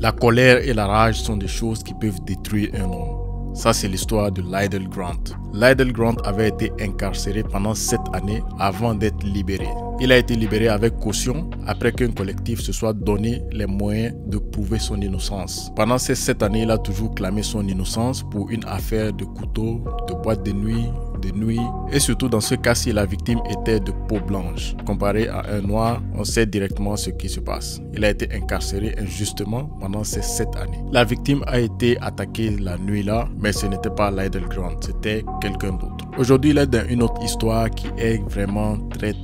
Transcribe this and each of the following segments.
La colère et la rage sont des choses qui peuvent détruire un homme. Ça, c'est l'histoire de Lydell Grant. Lydell Grant avait été incarcéré pendant 7 années avant d'être libéré. Il a été libéré avec caution après qu'un collectif se soit donné les moyens de prouver son innocence. Pendant ces 7 années, il a toujours clamé son innocence pour une affaire de couteau, de boîte de nuit et surtout dans ce cas-ci, la victime était de peau blanche. Comparé à un noir, on sait directement ce qui se passe. Il a été incarcéré injustement pendant ces 7 années. La victime a été attaquée la nuit là, mais ce n'était pas Lydell Grant, c'était quelqu'un d'autre. Aujourd'hui, il est dans une autre histoire qui est vraiment très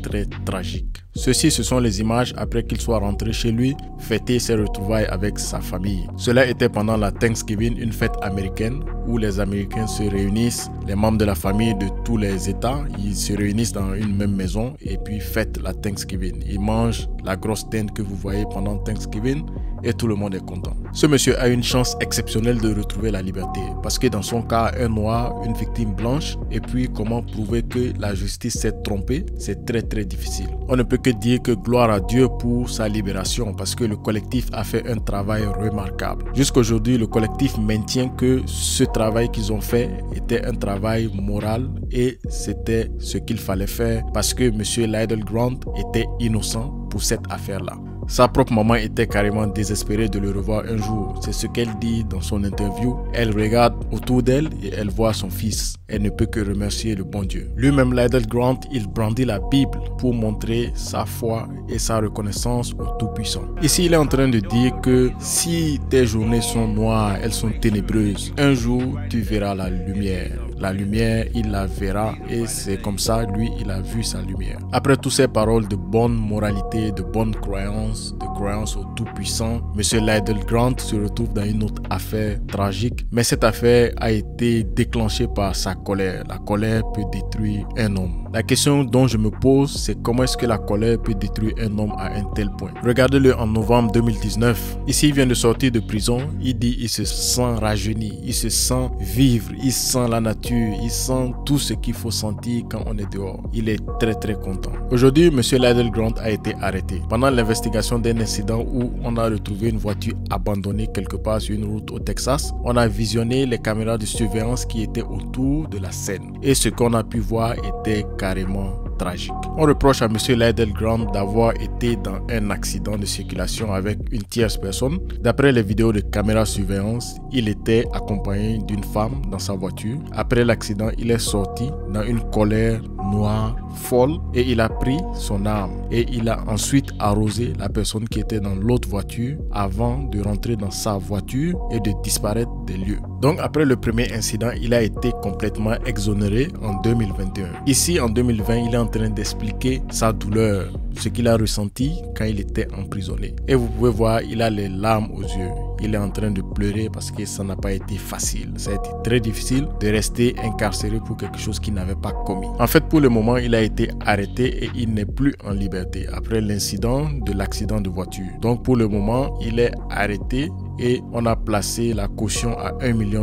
tragique. Ceci, ce sont les images après qu'il soit rentré chez lui, fêter ses retrouvailles avec sa famille. Cela était pendant la Thanksgiving, une fête américaine où les Américains se réunissent, les membres de la famille de tous les États, ils se réunissent dans une même maison et puis fêtent la Thanksgiving. Ils mangent la grosse dinde que vous voyez pendant Thanksgiving et tout le monde est content. Ce monsieur a une chance exceptionnelle de retrouver la liberté parce que dans son cas, un noir, une victime blanche, et puis comment prouver que la justice s'est trompée, c'est très difficile. On ne peut que dire que gloire à Dieu pour sa libération parce que le collectif a fait un travail remarquable. Jusqu'aujourd'hui, le collectif maintient que ce travail qu'ils ont fait était un travail moral et c'était ce qu'il fallait faire parce que monsieur Lydell Grant était innocent pour cette affaire-là. Sa propre maman était carrément désespérée de le revoir un jour. C'est ce qu'elle dit dans son interview. Elle regarde autour d'elle et elle voit son fils. Elle ne peut que remercier le bon Dieu. Lui-même, Lydell Grant, il brandit la Bible pour montrer sa foi et sa reconnaissance au Tout-Puissant. Ici, il est en train de dire que si tes journées sont noires, elles sont ténébreuses, un jour, tu verras la lumière. La lumière, il la verra et c'est comme ça, lui, il a vu sa lumière. Après toutes ces paroles de bonne moralité, de bonne croyance, de croyance au Tout-Puissant, M. Lydell Grant se retrouve dans une autre affaire tragique. Mais cette affaire a été déclenchée par sa colère. La colère peut détruire un homme. La question dont je me pose, c'est comment est-ce que la colère peut détruire un homme à un tel point. Regardez-le en novembre 2019. Ici, il vient de sortir de prison. Il dit il se sent rajeuni, il se sent vivre, il sent la nature. Il sent tout ce qu'il faut sentir quand on est dehors. Il est très content. Aujourd'hui, M. Lydell Grant a été arrêté pendant l'investigation d'un incident où on a retrouvé une voiture abandonnée quelque part sur une route au Texas. On a visionné les caméras de surveillance qui étaient autour de la scène. Et ce qu'on a pu voir était carrément tragique. On reproche à M. Lydell Grant d'avoir été dans un accident de circulation avec une tierce personne. D'après les vidéos de caméras de surveillance, il était accompagné d'une femme dans sa voiture. Après l'accident, il est sorti dans une colère noire, folle, et il a pris son arme et il a ensuite arrosé la personne qui était dans l'autre voiture avant de rentrer dans sa voiture et de disparaître des lieux. Donc après le premier incident, il a été complètement exonéré en 2021. Ici, en 2020, il est en train d'expliquer sa douleur, ce qu'il a ressenti quand il était emprisonné. Et vous pouvez voir, il a les larmes aux yeux. Il est en train de pleurer parce que ça n'a pas été facile. Ça a été très difficile de rester incarcéré pour quelque chose qu'il n'avait pas commis. En fait, pour le moment, il a été arrêté et il n'est plus en liberté après l'incident de l'accident de voiture. Donc pour le moment, il est arrêté et on a placé la caution à $1 million.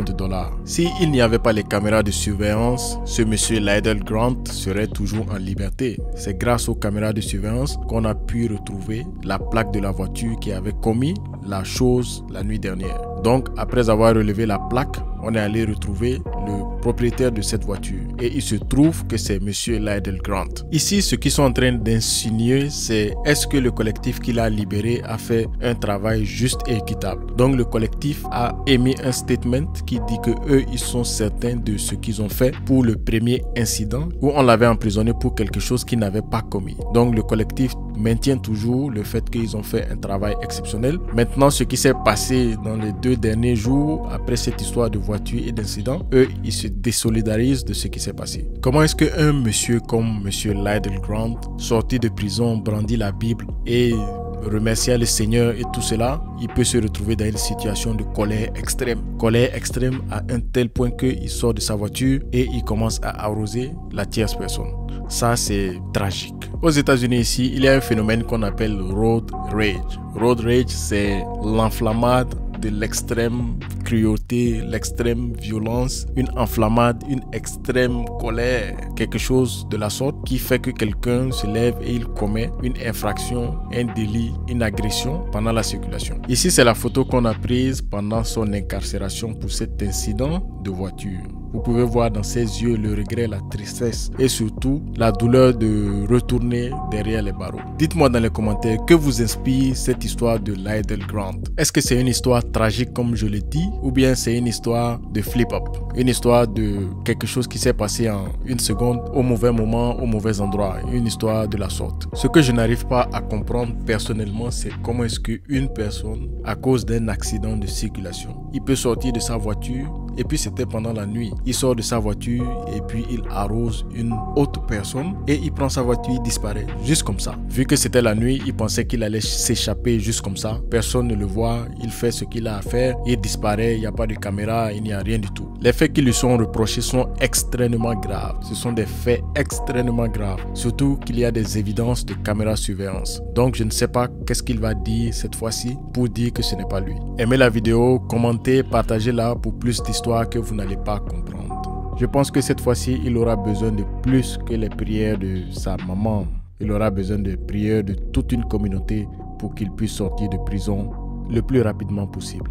S'il n'y avait pas les caméras de surveillance, ce monsieur Lydell Grant serait toujours en liberté. C'est grâce aux caméras de surveillance qu'on a pu retrouver la plaque de la voiture qui avait commis la chose la nuit dernière. Donc, après avoir relevé la plaque, on est allé retrouver le propriétaire de cette voiture. Et il se trouve que c'est monsieur Lydell Grant. Ici, ce qu'ils sont en train d'insinuer, c'est est-ce que le collectif qu'il a libéré a fait un travail juste et équitable. Donc, le collectif a émis un statement qui dit que eux, ils sont certains de ce qu'ils ont fait pour le premier incident où on l'avait emprisonné pour quelque chose qu'il n'avait pas commis. Donc, le collectif maintient toujours le fait qu'ils ont fait un travail exceptionnel. Maintenant, ce qui s'est passé dans les 2 derniers jours après cette histoire de voiture et d'incident, eux, ils se désolidarisent de ce qui s'est passé. Comment est-ce qu'un monsieur comme monsieur Lydell Grant, sorti de prison, brandit la Bible et remercier le Seigneur et tout cela, il peut se retrouver dans une situation de colère extrême. Colère extrême à un tel point qu'il sort de sa voiture et il commence à arroser la tierce personne. Ça, c'est tragique. Aux États-Unis ici, il y a un phénomène qu'on appelle road rage. Road rage, c'est l'enflammade de l'extrême cruauté, l'extrême violence, une enflammade, une extrême colère, quelque chose de la sorte qui fait que quelqu'un se lève et il commet une infraction, un délit, une agression pendant la circulation. Ici, c'est la photo qu'on a prise pendant son incarcération pour cet incident de voiture. Vous pouvez voir dans ses yeux le regret, la tristesse et surtout la douleur de retourner derrière les barreaux. Dites-moi dans les commentaires que vous inspire cette histoire de Lydell Grant. Est-ce que c'est une histoire tragique comme je l'ai dit ou bien c'est une histoire de flip-up? Une histoire de quelque chose qui s'est passé en une seconde au mauvais moment, au mauvais endroit. Une histoire de la sorte. Ce que je n'arrive pas à comprendre personnellement, c'est comment est-ce qu'une personne, à cause d'un accident de circulation, il peut sortir de sa voiture et puis c'était pendant la nuit. Il sort de sa voiture et puis il arrose une autre personne et il prend sa voiture, il disparaît juste comme ça. Vu que c'était la nuit, il pensait qu'il allait s'échapper juste comme ça. Personne ne le voit, il fait ce qu'il a à faire, il disparaît, il n'y a pas de caméra, il n'y a rien du tout. Les faits qui lui sont reprochés sont extrêmement graves. Ce sont des faits extrêmement graves. Surtout qu'il y a des évidences de caméra surveillance. Donc je ne sais pas qu'est-ce qu'il va dire cette fois-ci pour dire que ce n'est pas lui. Aimez la vidéo, commentez, partagez-la pour plus d'histoires que vous n'allez pas comprendre. Je pense que cette fois-ci, il aura besoin de plus que les prières de sa maman. Il aura besoin de prières de toute une communauté pour qu'il puisse sortir de prison le plus rapidement possible.